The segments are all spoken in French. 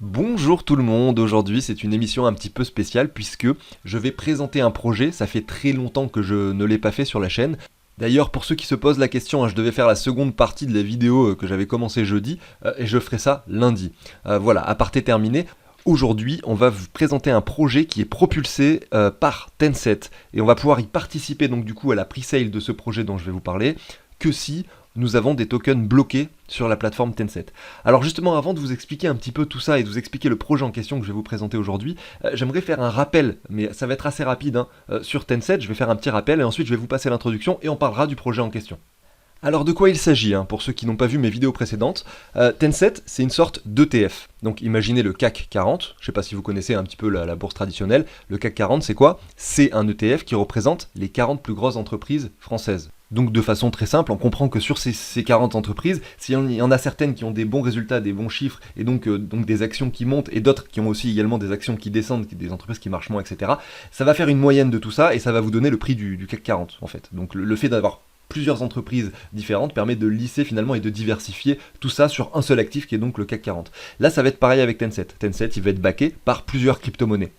Bonjour tout le monde, aujourd'hui c'est une émission un petit peu spéciale puisque je vais présenter un projet, ça fait très longtemps que je ne l'ai pas fait sur la chaîne. D'ailleurs pour ceux qui se posent la question, je devais faire la seconde partie de la vidéo que j'avais commencé jeudi et je ferai ça lundi. Voilà, aparté terminé. Aujourd'hui, on va vous présenter un projet qui est propulsé par Tencent et on va pouvoir y participer donc du coup à la pre-sale de ce projet dont je vais vous parler que si nous avons des tokens bloqués sur la plateforme Tencent. Alors justement, avant de vous expliquer un petit peu tout ça et de vous expliquer le projet en question que je vais vous présenter aujourd'hui, j'aimerais faire un rappel, mais ça va être assez rapide, sur Tencent. Je vais faire un petit rappel et ensuite je vais vous passer l'introduction et on parlera du projet en question. Alors de quoi il s'agit, pour ceux qui n'ont pas vu mes vidéos précédentes, Tencent c'est une sorte d'ETF. Donc imaginez le CAC 40, je ne sais pas si vous connaissez un petit peu la bourse traditionnelle, le CAC 40 c'est quoi? C'est un ETF qui représente les 40 plus grosses entreprises françaises. Donc de façon très simple, on comprend que sur ces 40 entreprises, s'il y en a certaines qui ont des bons résultats, des bons chiffres, et donc des actions qui montent, et d'autres qui ont aussi également des actions qui descendent, des entreprises qui marchent moins, etc., ça va faire une moyenne de tout ça, et ça va vous donner le prix du CAC 40 en fait. Donc le fait d'avoir plusieurs entreprises différentes permet de lisser finalement et de diversifier tout ça sur un seul actif qui est donc le CAC 40. Là ça va être pareil avec Tencent. Tencent il va être backé par plusieurs crypto-monnaies.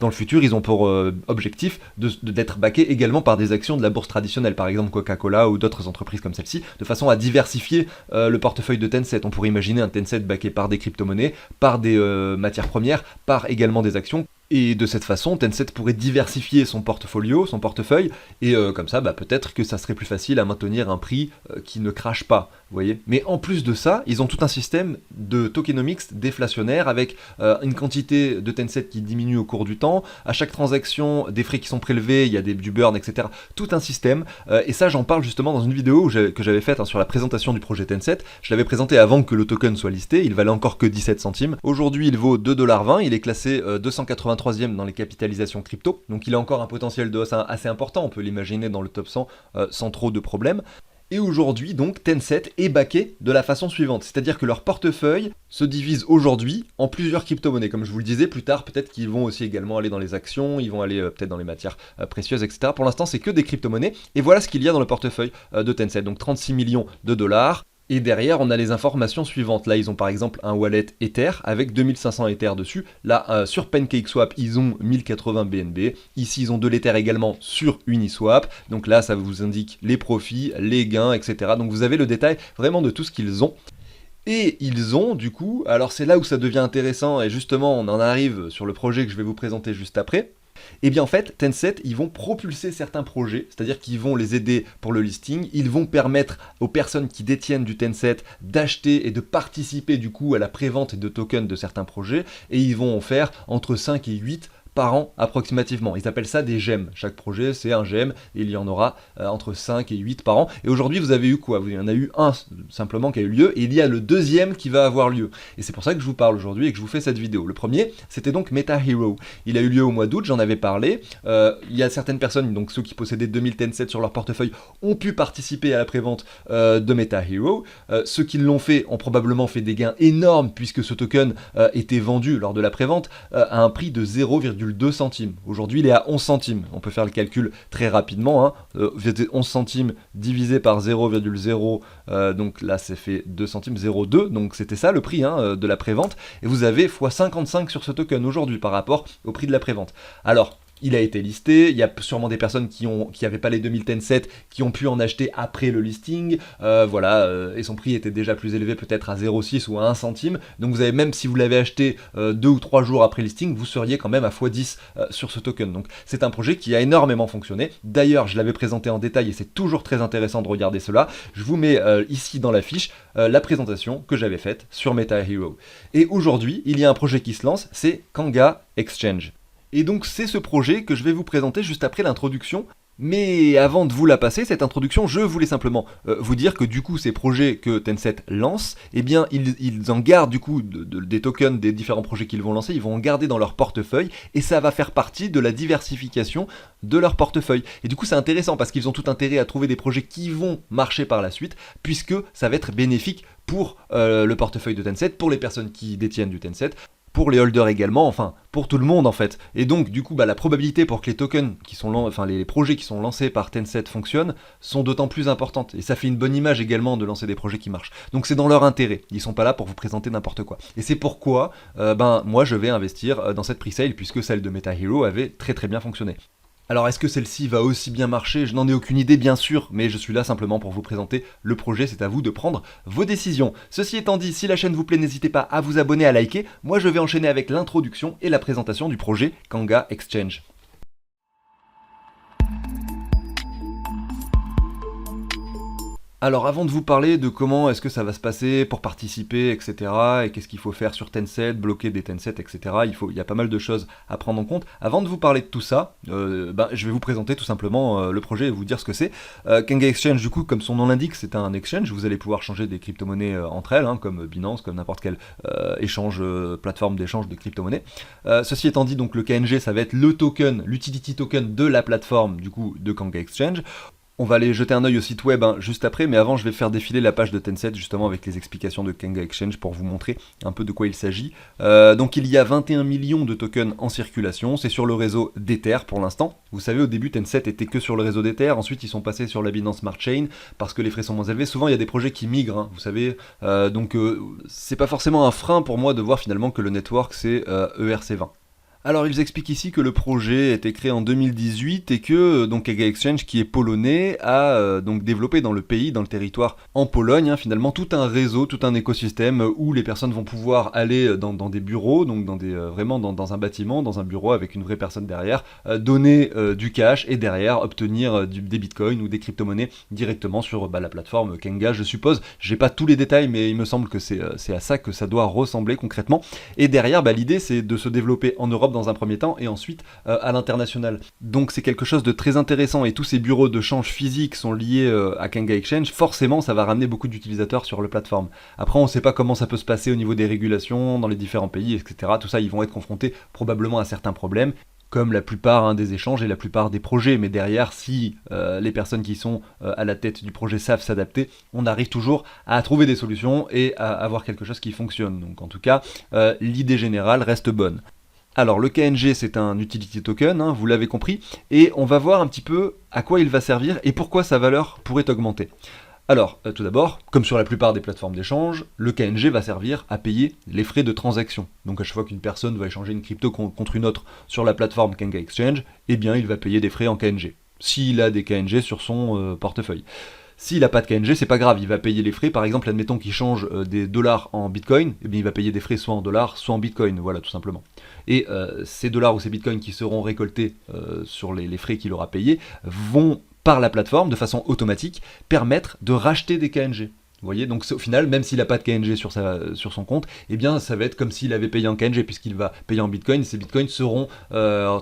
Dans le futur, ils ont pour objectif d'être backés également par des actions de la bourse traditionnelle, par exemple Coca-Cola ou d'autres entreprises comme celle-ci, de façon à diversifier le portefeuille de Tencent. On pourrait imaginer un Tencent backé par des crypto-monnaies, par des matières premières, par également des actions. Et de cette façon, Tencent pourrait diversifier son portfolio, son portefeuille, et comme ça, peut-être que ça serait plus facile à maintenir un prix qui ne crache pas, vous voyez. Mais en plus de ça, ils ont tout un système de tokenomics déflationnaire avec une quantité de Tencent qui diminue au cours du temps. À chaque transaction, des frais qui sont prélevés, il y a du burn, etc. Tout un système. Et ça, j'en parle justement dans une vidéo que j'avais faite sur la présentation du projet Tencent. Je l'avais présenté avant que le token soit listé. Il valait encore que 17 centimes. Aujourd'hui, il vaut 2,20 $. Il est classé 283e dans les capitalisations crypto, donc il a encore un potentiel de hausse assez important, on peut l'imaginer dans le top 100 sans trop de problèmes. Et aujourd'hui, donc, Tencent est backé de la façon suivante, c'est-à-dire que leur portefeuille se divise aujourd'hui en plusieurs crypto-monnaies. Comme je vous le disais, plus tard, peut-être qu'ils vont aussi également aller dans les actions, ils vont aller peut-être dans les matières précieuses, etc. Pour l'instant, c'est que des crypto-monnaies, et voilà ce qu'il y a dans le portefeuille de Tencent, donc 36 millions de dollars. Et derrière, on a les informations suivantes. Là, ils ont par exemple un wallet Ether avec 2500 Ether dessus. Là, sur PancakeSwap, ils ont 1080 BNB. Ici, ils ont de l'Ether également sur Uniswap. Donc là, ça vous indique les profits, les gains, etc. Donc vous avez le détail vraiment de tout ce qu'ils ont. Et ils ont du coup, alors c'est là où ça devient intéressant, et justement, on en arrive sur le projet que je vais vous présenter juste après. Et bien en fait, Tencent, ils vont propulser certains projets, c'est-à-dire qu'ils vont les aider pour le listing, ils vont permettre aux personnes qui détiennent du Tencent d'acheter et de participer du coup à la prévente de tokens de certains projets, et ils vont en faire entre 5 et 8 par an approximativement. Ils appellent ça des gemmes. Chaque projet c'est un gemme et il y en aura entre 5 et 8 par an. Et aujourd'hui vous avez eu quoi? Il y en a eu un simplement qui a eu lieu et il y a le deuxième qui va avoir lieu. Et c'est pour ça que je vous parle aujourd'hui et que je vous fais cette vidéo. Le premier c'était donc Meta Hero. Il a eu lieu au mois d'août, j'en avais parlé. Il y a certaines personnes, donc ceux qui possédaient 2000 Tencent sur leur portefeuille, ont pu participer à la prévente de Meta Hero. Ceux qui l'ont fait ont probablement fait des gains énormes puisque ce token était vendu lors de la prévente à un prix de 0,2 centimes. Aujourd'hui, il est à 11 centimes. On peut faire le calcul très rapidement. 11 centimes divisé par 0,0, donc là, ça fait 2 centimes, 0,2. Donc c'était ça le prix de la prévente. Et vous avez x55 sur ce token aujourd'hui par rapport au prix de la prévente. Alors, il a été listé, il y a sûrement des personnes qui n'avaient pas les 2000 Tencent qui ont pu en acheter après le listing, et son prix était déjà plus élevé peut-être à 0,6 ou à 1 centime, donc vous avez, même si vous l'avez acheté 2 ou 3 jours après listing, vous seriez quand même à x10 sur ce token. Donc c'est un projet qui a énormément fonctionné. D'ailleurs, je l'avais présenté en détail et c'est toujours très intéressant de regarder cela. Je vous mets ici dans la fiche la présentation que j'avais faite sur Meta Hero. Et aujourd'hui, il y a un projet qui se lance, c'est Kanga Exchange. Et donc c'est ce projet que je vais vous présenter juste après l'introduction. Mais avant de vous la passer, cette introduction, je voulais simplement vous dire que du coup ces projets que Tencent lance, eh bien ils en gardent du coup des tokens des différents projets qu'ils vont lancer, ils vont en garder dans leur portefeuille et ça va faire partie de la diversification de leur portefeuille. Et du coup c'est intéressant parce qu'ils ont tout intérêt à trouver des projets qui vont marcher par la suite puisque ça va être bénéfique pour le portefeuille de Tencent, pour les personnes qui détiennent du Tencent. pour les holders également, enfin pour tout le monde en fait. Et donc du coup la probabilité pour que les tokens qui sont enfin les projets qui sont lancés par Tencent fonctionnent sont d'autant plus importantes. Et ça fait une bonne image également de lancer des projets qui marchent. Donc c'est dans leur intérêt. Ils sont pas là pour vous présenter n'importe quoi. Et c'est pourquoi moi je vais investir dans cette pre-sale puisque celle de MetaHero avait très très bien fonctionné. Alors est-ce que celle-ci va aussi bien marcher? Je n'en ai aucune idée bien sûr, mais je suis là simplement pour vous présenter le projet, c'est à vous de prendre vos décisions. Ceci étant dit, si la chaîne vous plaît, n'hésitez pas à vous abonner, à liker. Moi je vais enchaîner avec l'introduction et la présentation du projet Kanga Exchange. Alors avant de vous parler de comment est-ce que ça va se passer pour participer, etc., et qu'est-ce qu'il faut faire sur Tencent, bloquer des Tencent, etc., il y a pas mal de choses à prendre en compte. Avant de vous parler de tout ça, je vais vous présenter tout simplement le projet et vous dire ce que c'est. Kanga Exchange, du coup, comme son nom l'indique, c'est un exchange, vous allez pouvoir changer des crypto-monnaies entre elles, comme Binance, comme n'importe quelle plateforme d'échange de crypto-monnaies. Ceci étant dit, donc le KNG, ça va être le token, l'utility token de la plateforme, du coup, de Kanga Exchange. On va aller jeter un œil au site web juste après, mais avant je vais faire défiler la page de Tencent justement avec les explications de Kanga Exchange pour vous montrer un peu de quoi il s'agit. Donc il y a 21 millions de tokens en circulation, c'est sur le réseau d'Ether pour l'instant. Vous savez, au début Tencent était que sur le réseau d'Ether, ensuite ils sont passés sur la Binance Smart Chain parce que les frais sont moins élevés. Souvent il y a des projets qui migrent, vous savez, donc c'est pas forcément un frein pour moi de voir finalement que le network c'est ERC20. Alors ils expliquent ici que le projet a été créé en 2018 et que donc Kanga Exchange, qui est polonais, a donc développé dans le pays, dans le territoire en Pologne, finalement tout un réseau, tout un écosystème où les personnes vont pouvoir aller dans des bureaux, donc vraiment dans un bâtiment, dans un bureau avec une vraie personne derrière, donner du cash et derrière obtenir des bitcoins ou des crypto-monnaies directement sur la plateforme Kanga, je suppose. J'ai pas tous les détails, mais il me semble que c'est à ça que ça doit ressembler concrètement. Et derrière, l'idée c'est de se développer en Europe dans un premier temps et ensuite à l'international. Donc c'est quelque chose de très intéressant et tous ces bureaux de change physiques sont liés à Kanga Exchange. Forcément ça va ramener beaucoup d'utilisateurs sur la plateforme. Après on ne sait pas comment ça peut se passer au niveau des régulations dans les différents pays, etc. Tout ça ils vont être confrontés probablement à certains problèmes, comme la plupart des échanges et la plupart des projets, mais derrière, si les personnes qui sont à la tête du projet savent s'adapter, on arrive toujours à trouver des solutions et à avoir quelque chose qui fonctionne. Donc en tout cas, l'idée générale reste bonne. Alors le KNG c'est un utility token, vous l'avez compris, et on va voir un petit peu à quoi il va servir et pourquoi sa valeur pourrait augmenter. Alors, tout d'abord, comme sur la plupart des plateformes d'échange, le KNG va servir à payer les frais de transaction. Donc à chaque fois qu'une personne va échanger une crypto contre une autre sur la plateforme Kanga Exchange, eh bien il va payer des frais en KNG, s'il a des KNG sur son portefeuille. S'il n'a pas de KNG, c'est pas grave, il va payer les frais. Par exemple, admettons qu'il change des dollars en bitcoin, eh bien il va payer des frais soit en dollars, soit en bitcoin, voilà tout simplement. Et ces dollars ou ces bitcoins qui seront récoltés sur les frais qu'il aura payés vont, par la plateforme, de façon automatique, permettre de racheter des KNG. Vous voyez, donc au final, même s'il n'a pas de KNG sur son compte, eh bien ça va être comme s'il avait payé en KNG, puisqu'il va payer en Bitcoin, ces Bitcoins seront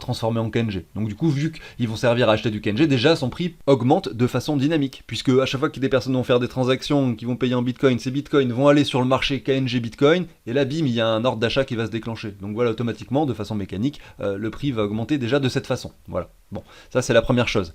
transformés en KNG. Donc du coup, vu qu'ils vont servir à acheter du KNG, déjà son prix augmente de façon dynamique, puisque à chaque fois que des personnes vont faire des transactions qui vont payer en Bitcoin, ces Bitcoins vont aller sur le marché KNG Bitcoin, et là bim, il y a un ordre d'achat qui va se déclencher. Donc voilà, automatiquement, de façon mécanique, le prix va augmenter déjà de cette façon. Voilà, bon, ça c'est la première chose.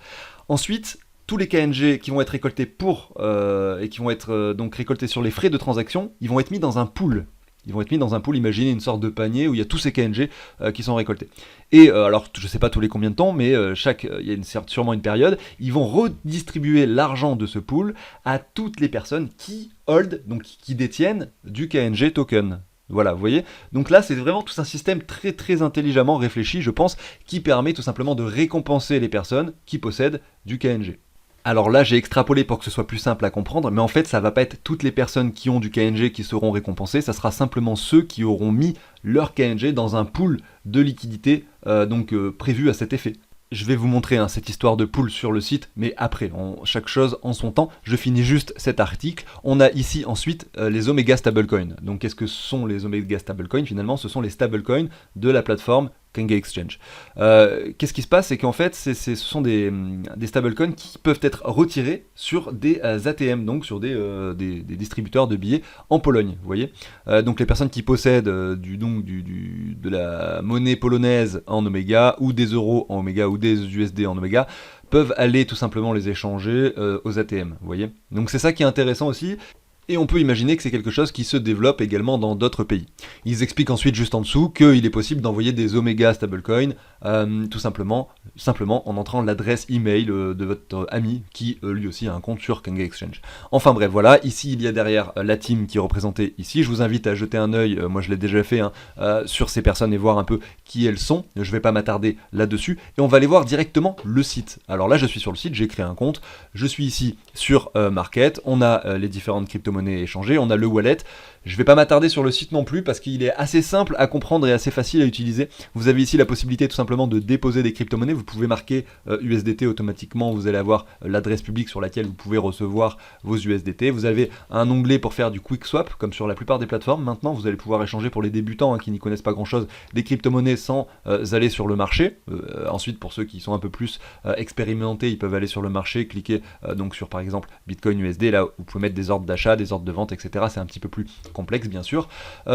Ensuite, tous les KNG qui vont être récoltés et qui vont être donc récoltés sur les frais de transaction, ils vont être mis dans un pool. Ils vont être mis dans un pool, imaginez une sorte de panier où il y a tous ces KNG qui sont récoltés. Et alors, je ne sais pas tous les combien de temps, mais il y a sûrement une période, ils vont redistribuer l'argent de ce pool à toutes les personnes qui hold, donc qui détiennent du KNG token. Voilà, vous voyez. Donc là, c'est vraiment tout un système très très intelligemment réfléchi, je pense, qui permet tout simplement de récompenser les personnes qui possèdent du KNG. Alors là, j'ai extrapolé pour que ce soit plus simple à comprendre, mais en fait, ça va pas être toutes les personnes qui ont du KNG qui seront récompensées, ça sera simplement ceux qui auront mis leur KNG dans un pool de liquidité prévu à cet effet. Je vais vous montrer cette histoire de pool sur le site, mais après, chaque chose en son temps. Je finis juste cet article. On a ici ensuite les Omega Stablecoins. Donc qu'est-ce que sont les Omega Stablecoins? Finalement, ce sont les stablecoins de la plateforme Kanga Exchange. Qu'est-ce qui se passe? C'est qu'en fait, ce sont des stablecoins qui peuvent être retirés sur des ATM, donc sur des distributeurs de billets en Pologne, vous voyez. Donc les personnes qui possèdent de la monnaie polonaise en Omega, ou des euros en Omega, ou des USD en Omega, peuvent aller tout simplement les échanger aux ATM, vous voyez. Donc c'est ça qui est intéressant aussi. Et on peut imaginer que c'est quelque chose qui se développe également dans d'autres pays. Ils expliquent ensuite juste en dessous qu'il est possible d'envoyer des Omega stablecoins tout simplement en entrant l'adresse email de votre ami qui lui aussi a un compte sur Kanga Exchange. Enfin bref, voilà, ici il y a derrière la team qui est représentée ici. Je vous invite à jeter un œil, moi je l'ai déjà fait, sur ces personnes et voir un peu qui elles sont. Je ne vais pas m'attarder là-dessus et on va aller voir directement le site. Alors là je suis sur le site, j'ai créé un compte, je suis ici sur Market, on a les différentes crypto-monnaies échangées, on a le wallet. Je ne vais pas m'attarder sur le site non plus parce qu'il est assez simple à comprendre et assez facile à utiliser. Vous avez ici la possibilité tout simplement de déposer des crypto-monnaies. Vous pouvez marquer USDT automatiquement. Vous allez avoir l'adresse publique sur laquelle vous pouvez recevoir vos USDT. Vous avez un onglet pour faire du quick swap comme sur la plupart des plateformes. Maintenant, vous allez pouvoir échanger pour les débutants qui n'y connaissent pas grand-chose des crypto-monnaies sans aller sur le marché. Ensuite, pour ceux qui sont un peu plus expérimentés, ils peuvent aller sur le marché, cliquer donc sur par exemple Bitcoin USD. Là, vous pouvez mettre des ordres d'achat, des ordres de vente, etc. C'est un petit peu plus complexe bien sûr,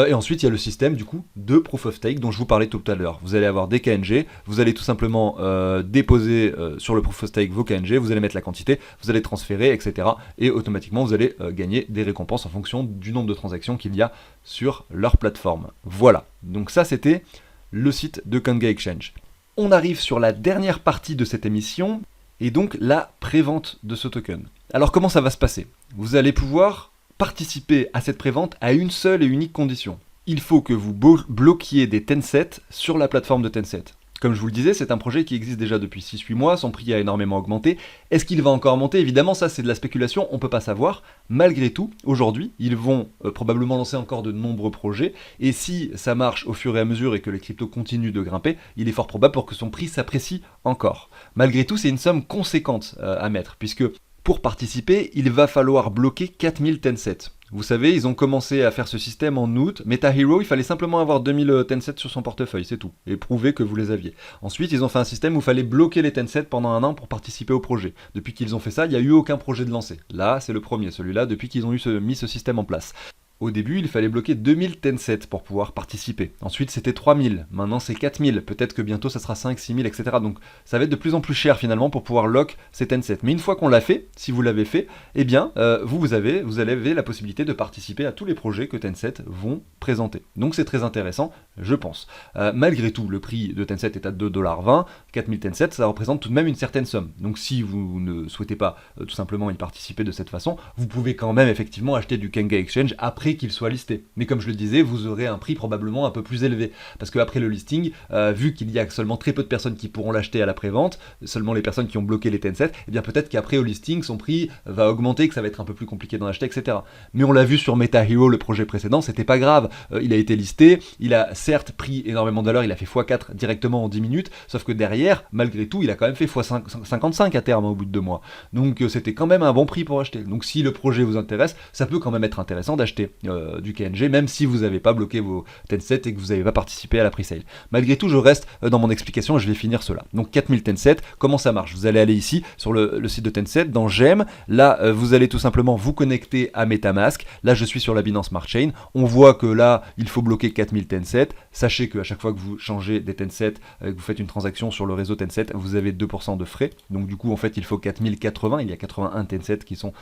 et ensuite il y a le système du coup de Proof of Stake dont je vous parlais tout à l'heure. Vous allez avoir des KNG, vous allez tout simplement déposer sur le Proof of Stake vos KNG, vous allez mettre la quantité, vous allez transférer, etc. Et automatiquement vous allez gagner des récompenses en fonction du nombre de transactions qu'il y a sur leur plateforme. Voilà, donc ça c'était le site de Kanga Exchange. On arrive sur la dernière partie de cette émission, et donc la prévente de ce token. Alors comment ça va se passer? Vous allez pouvoir participer à cette prévente à une seule et unique condition. Il faut que vous bloquiez des Tencent sur la plateforme de Tencent. Comme je vous le disais, c'est un projet qui existe déjà depuis 6-8 mois, son prix a énormément augmenté. Est-ce qu'il va encore monter? Évidemment, ça c'est de la spéculation, on ne peut pas savoir. Malgré tout, aujourd'hui, ils vont probablement lancer encore de nombreux projets, et si ça marche au fur et à mesure et que les cryptos continuent de grimper, il est fort probable pour que son prix s'apprécie encore. Malgré tout, c'est une somme conséquente à mettre, puisque pour participer, il va falloir bloquer 4000 Tencent. Vous savez, ils ont commencé à faire ce système en août. MetaHero, il fallait simplement avoir 2000 Tencent sur son portefeuille, c'est tout. Et prouver que vous les aviez. Ensuite, ils ont fait un système où il fallait bloquer les Tencent pendant un an pour participer au projet. Depuis qu'ils ont fait ça, il n'y a eu aucun projet de lancé. Là, c'est le premier, celui-là, depuis qu'ils ont mis ce système en place. Au début, il fallait bloquer 2000 Tencent pour pouvoir participer. Ensuite, c'était 3000. Maintenant, c'est 4000. Peut-être que bientôt, ça sera 5, 6000, etc. Donc, ça va être de plus en plus cher finalement pour pouvoir lock ces Tencent. Mais une fois qu'on l'a fait, si vous l'avez fait, eh bien, vous avez la possibilité de participer à tous les projets que Tencent vont présenter. Donc, c'est très intéressant, je pense. Malgré tout, le prix de Tencent est à 2,20$. 4000 Tencent, ça représente tout de même une certaine somme. Donc, si vous ne souhaitez pas tout simplement y participer de cette façon, vous pouvez quand même effectivement acheter du Kanga Exchange après qu'il soit listé. Mais comme je le disais, vous aurez un prix probablement un peu plus élevé. Parce qu'après le listing, vu qu'il y a seulement très peu de personnes qui pourront l'acheter à la prévente, seulement les personnes qui ont bloqué les Tencent, eh bien peut-être qu'après au listing, son prix va augmenter, que ça va être un peu plus compliqué d'en acheter, etc. Mais on l'a vu sur MetaHero, le projet précédent, c'était pas grave. Il a été listé, il a certes pris énormément de valeur, il a fait x4 directement en 10 minutes, sauf que derrière, malgré tout, il a quand même fait x55 à terme au bout de 2 mois. Donc c'était quand même un bon prix pour acheter. Donc si le projet vous intéresse, ça peut quand même être intéressant d'acheter du KNG, même si vous n'avez pas bloqué vos Tencent et que vous n'avez pas participé à la pre-sale. Malgré tout, je reste dans mon explication et je vais finir cela. Donc 4000 Tencent, comment ça marche? Vous allez aller ici sur le site de Tencent, dans J'aime, là vous allez tout simplement vous connecter à MetaMask, là je suis sur la Binance Smart Chain, on voit que là il faut bloquer 4000 Tencent, sachez qu'à chaque fois que vous changez des Tencent, que vous faites une transaction sur le réseau Tencent, vous avez 2% de frais, donc du coup en fait il faut 4080, il y a 81 Tencent qui sont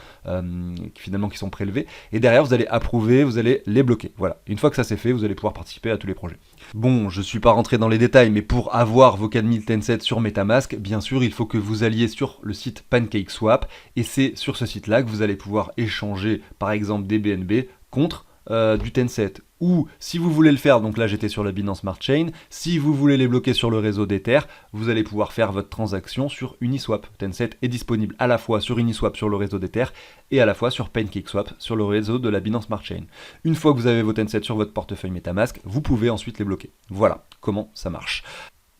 prélevés, et derrière vous allez approuver, vous allez les bloquer. Voilà, une fois que ça c'est fait, vous allez pouvoir participer à tous les projets. Bon, je suis pas rentré dans les détails, mais pour avoir vos 4000 Tencent sur MetaMask, bien sûr, il faut que vous alliez sur le site PancakeSwap, et c'est sur ce site-là que vous allez pouvoir échanger, par exemple, des BNB contre du Tencent. Ou si vous voulez le faire, donc là j'étais sur la Binance Smart Chain, si vous voulez les bloquer sur le réseau d'Ether, vous allez pouvoir faire votre transaction sur Uniswap. Tencent est disponible à la fois sur Uniswap sur le réseau d'Ether et à la fois sur PancakeSwap sur le réseau de la Binance Smart Chain. Une fois que vous avez vos Tencent sur votre portefeuille MetaMask, vous pouvez ensuite les bloquer. Voilà comment ça marche.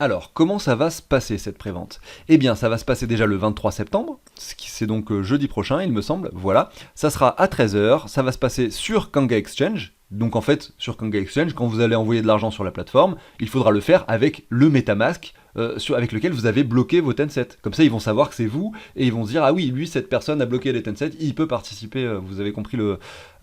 Alors, comment ça va se passer cette prévente? Eh bien, ça va se passer déjà le 23 septembre, c'est donc jeudi prochain, il me semble, voilà. Ça sera à 13h, ça va se passer sur Kanga Exchange. Donc en fait, sur Kanga Exchange, quand vous allez envoyer de l'argent sur la plateforme, il faudra le faire avec le MetaMask avec lequel vous avez bloqué vos Tencent. Comme ça, ils vont savoir que c'est vous, et ils vont se dire, ah oui, lui, cette personne a bloqué les Tencent, il peut participer, vous avez compris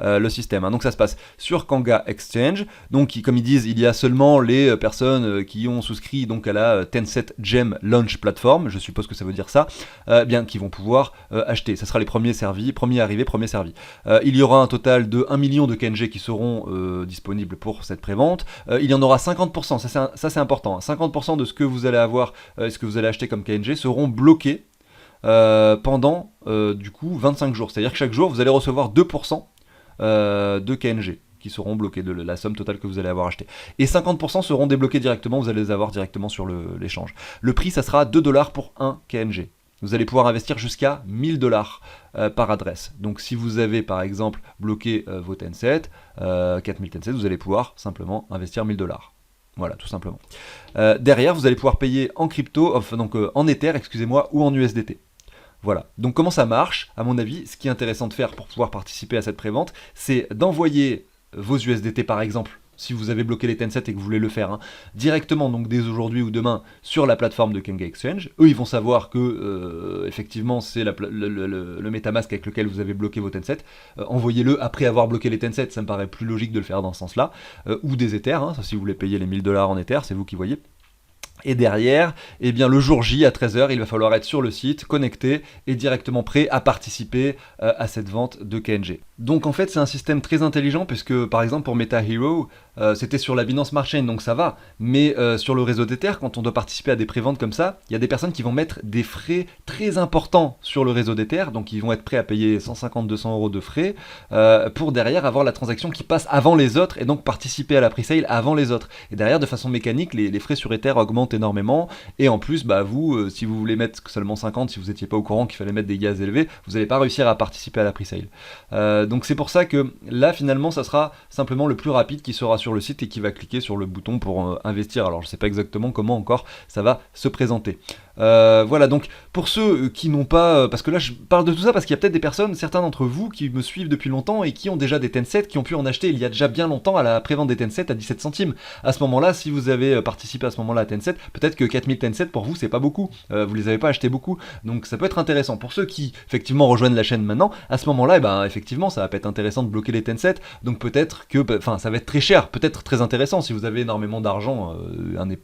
le système. Donc ça se passe sur Kanga Exchange. Donc comme ils disent, il y a seulement les personnes qui ont souscrit donc à la Tencent Gem Launch Platform, je suppose que ça veut dire ça, bien qui vont pouvoir acheter. Ça sera les premiers servis, premiers arrivés, premiers servis. Il y aura un total de 1 million de KNG qui seront disponibles pour cette prévente. Il y en aura 50%, ça c'est important. 50% de ce que vous allez avoir, ce que vous allez acheter comme KNG seront bloqués pendant du coup 25 jours. C'est-à-dire que chaque jour vous allez recevoir 2% de KNG qui seront bloqués de la somme totale que vous allez avoir acheté. Et 50% seront débloqués directement, vous allez les avoir directement sur l'échange. Le prix, ça sera 2 $ pour un KNG. Vous allez pouvoir investir jusqu'à 1000 $ par adresse. Donc si vous avez par exemple bloqué vos Tencent, 4000 Tencent, vous allez pouvoir simplement investir 1000 $. Voilà, tout simplement. Derrière, vous allez pouvoir payer en crypto, donc en Ether, excusez-moi, ou en USDT. Voilà, donc comment ça marche? À mon avis, ce qui est intéressant de faire pour pouvoir participer à cette prévente, c'est d'envoyer vos USDT par exemple, si vous avez bloqué les Tencent et que vous voulez le faire, directement donc dès aujourd'hui ou demain sur la plateforme de Kanga Exchange. Eux ils vont savoir que effectivement c'est le MetaMask avec lequel vous avez bloqué vos Tencent. Envoyez-le après avoir bloqué les Tencent, ça me paraît plus logique de le faire dans ce sens-là. Ou des Ethers, ça, si vous voulez payer les 1000 $ en Ether, c'est vous qui voyez. Et derrière, eh bien, le jour J à 13 h, il va falloir être sur le site, connecté et directement prêt à participer à cette vente de KNG. Donc en fait c'est un système très intelligent puisque par exemple pour MetaHero, c'était sur la Binance Smart Chain donc ça va, mais sur le réseau d'Ether, quand on doit participer à des préventes comme ça, il y a des personnes qui vont mettre des frais très importants sur le réseau d'Ether, donc ils vont être prêts à payer 150-200 € de frais pour derrière avoir la transaction qui passe avant les autres et donc participer à la pre-sale avant les autres. Et derrière de façon mécanique, les frais sur Ether augmentent énormément et en plus bah vous, si vous voulez mettre seulement 50, si vous n'étiez pas au courant qu'il fallait mettre des gaz élevés, vous n'allez pas réussir à participer à la pre-sale. Donc c'est pour ça que là finalement ça sera simplement le plus rapide qui sera sur le site et qui va cliquer sur le bouton pour investir. Alors je sais pas exactement comment encore ça va se présenter. Voilà, donc pour ceux qui n'ont pas, parce que là je parle de tout ça parce qu'il y a peut-être des personnes, certains d'entre vous qui me suivent depuis longtemps et qui ont déjà des Tencent, qui ont pu en acheter il y a déjà bien longtemps à la prévente des Tencent à 17 centimes. À ce moment-là, si vous avez participé à ce moment-là à Tencent, peut-être que 4000 Tencent pour vous c'est pas beaucoup, vous les avez pas achetés beaucoup, donc ça peut être intéressant. Pour ceux qui effectivement rejoignent la chaîne maintenant, à ce moment-là, effectivement ça va pas être intéressant de bloquer les Tencent, donc peut-être que, ça va être très cher, peut-être très intéressant si vous avez énormément d'argent,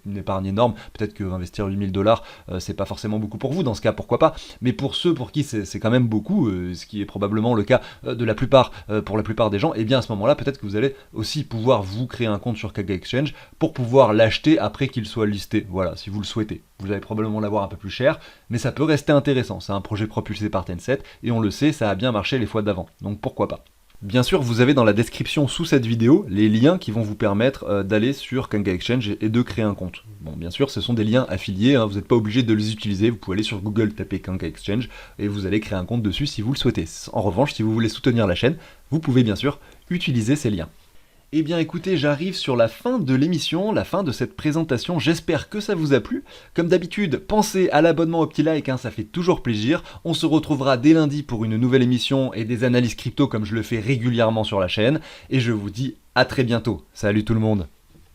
une épargne énorme, peut-être que investir 8000 $, c'est pas forcément beaucoup pour vous, dans ce cas pourquoi pas, mais pour ceux pour qui c'est quand même beaucoup, ce qui est probablement le cas de la plupart, pour la plupart des gens, et bien à ce moment là peut-être que vous allez aussi pouvoir vous créer un compte sur Kanga Exchange pour pouvoir l'acheter après qu'il soit listé, voilà, si vous le souhaitez. Vous allez probablement l'avoir un peu plus cher, mais ça peut rester intéressant, c'est un projet propulsé par Tencent, et on le sait, ça a bien marché les fois d'avant, donc pourquoi pas. Bien sûr, vous avez dans la description sous cette vidéo les liens qui vont vous permettre d'aller sur Kanga Exchange et de créer un compte. Bon, bien sûr, ce sont des liens affiliés, vous n'êtes pas obligé de les utiliser, vous pouvez aller sur Google, taper Kanga Exchange et vous allez créer un compte dessus si vous le souhaitez. En revanche, si vous voulez soutenir la chaîne, vous pouvez bien sûr utiliser ces liens. Eh bien écoutez, j'arrive sur la fin de l'émission, la fin de cette présentation, j'espère que ça vous a plu. Comme d'habitude, pensez à l'abonnement au petit like, ça fait toujours plaisir. On se retrouvera dès lundi pour une nouvelle émission et des analyses crypto comme je le fais régulièrement sur la chaîne. Et je vous dis à très bientôt. Salut tout le monde.